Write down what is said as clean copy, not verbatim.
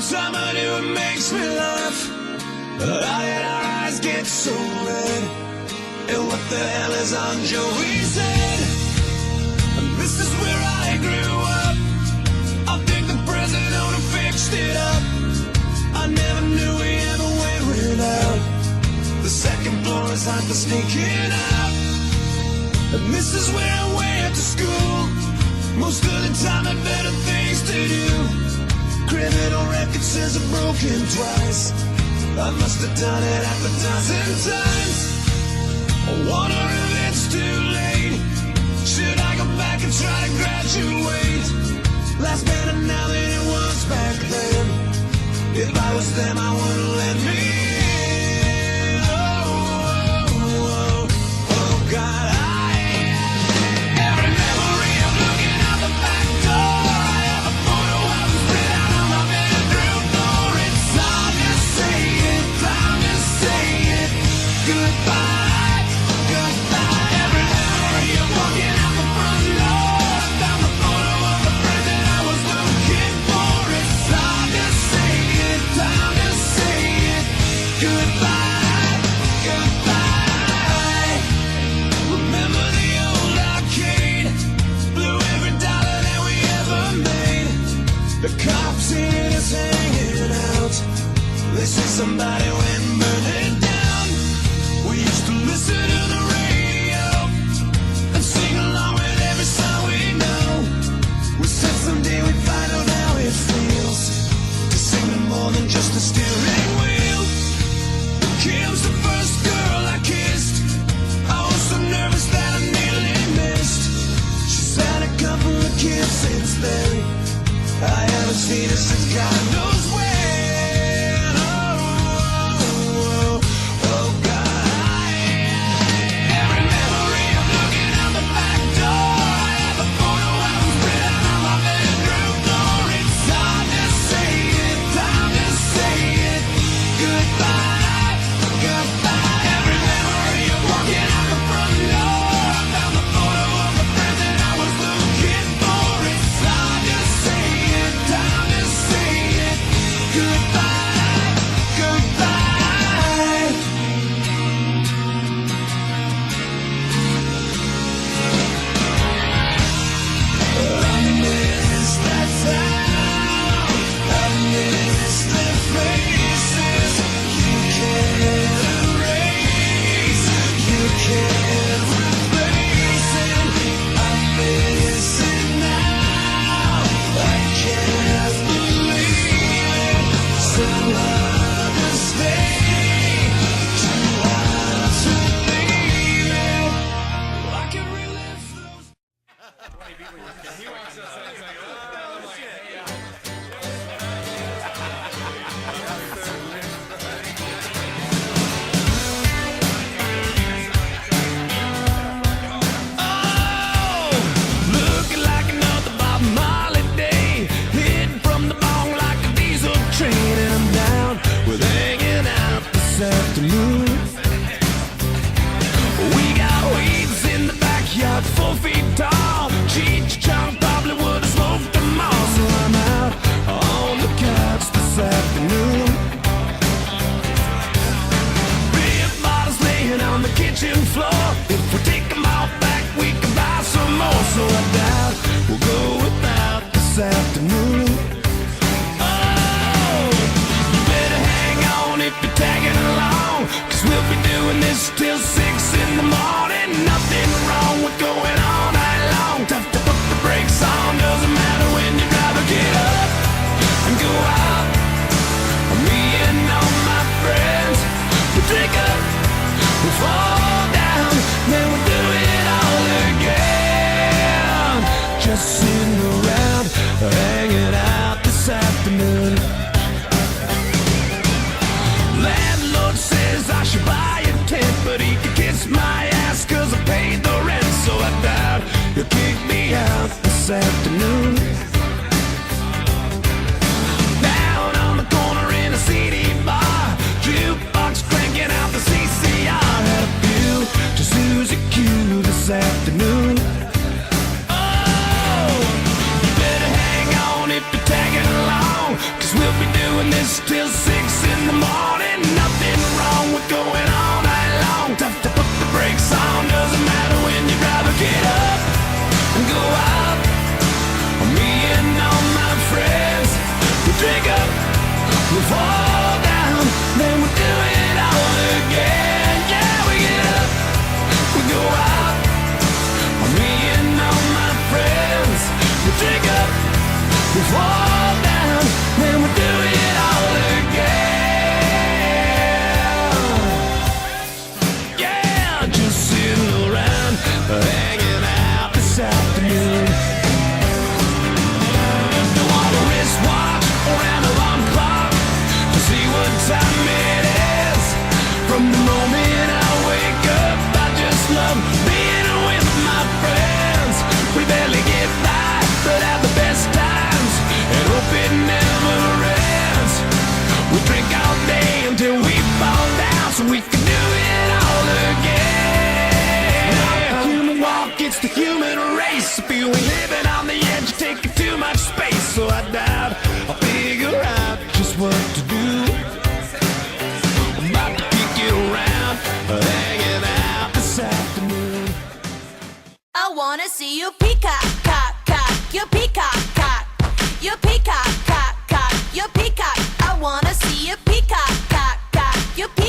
time I do, it makes me laugh. How did our eyes get so red? And what the hell is on Joey's head? And this is where I grew up. I think the president who fixed it up. I never knew we ever went without. The second floor is hot for sneaking out. And this is where I went to school. Most of the time I had better things to do. Criminal record says I'm broken twice. I must have done it half a dozen times. I wonder if it's too late. Should I go back and try to graduate? Life's better now than it was back then. If I was them, I wouldn't let me in. Oh, God. Every memory of looking out the back door. I have a photo of us spread out on my bedroom floor. It's time to say it, time to say it. Goodbye, goodbye. Every memory of walking out the front door. I found the photo of the friend that I was looking for. It's time to say it, time to say it. Goodbye, goodbye. Remember the old arcade? Blew every dollar that we ever made. The cops seen us hanging out. They said somebody went and burned it down. We used to listen to the radio and sing along with every song we know. We said someday we'd find out how it feels to sing to more than just a steering wheel. Kim's the first girl I kissed. I was so nervous that I nearly missed. She's had a couple of kids since then. I haven't seen her since God knows when. Oh, God. Every memory of looking out the back door. I have a photo of us spread out on my bedroom floor. It's time to say it, time to say it. Goodbye, goodbye. Every memory of walking out the front door. I found the photo of the friend that I was looking for. It's time to say it, time to say it. Goodbye, goodbye. I miss that town. I miss their faces. You can't erase. You can't replace it. I miss it now. I can't believe it. So hard to stay. Too hard to leave it. I can relive those. Oh, looking like another Bob Marley day. Hitting from the bong like a diesel train. And I'm down with hanging out this afternoon. We got weeds in the backyard, 4 feet tall. Cheech Chong probably would have smoked them all. So I'm out on the couch this afternoon. Beer bottles laying on the kitchen floor. If we take them all back, we can buy some more. So I doubt we'll go without this afternoon. Oh, you better hang on if you're tagging along, 'cause we'll be doing this till 6 in the morning. Nothing wrong with going all night long. Tough to put the brakes on, doesn't matter when you gotta get up and go out. Me and all my friends, we drink up, we fall down, then we do it all again. Just sitting around, hanging out this afternoon. Landlord says I should buy a tent, but he can kiss my ass 'cause I paid the rent. So I doubt he'll kick me out this afternoon. Down on the corner in a CD bar, jukebox cranking out the CCR. Had a few to Susie Q this afternoon. Oh, you better hang on if you're tagging along, 'cause we'll be doing It's the human race. If you ain't living on the edge, you're taking too much space. So I doubt I'll figure out just what to do. I'm about to kick it around, hanging out this afternoon. I wanna see you peacock, cock, cock, you peacock, cock, you peacock, cock, cock, you peacock. I wanna see you peacock, cock, cock, you peacock.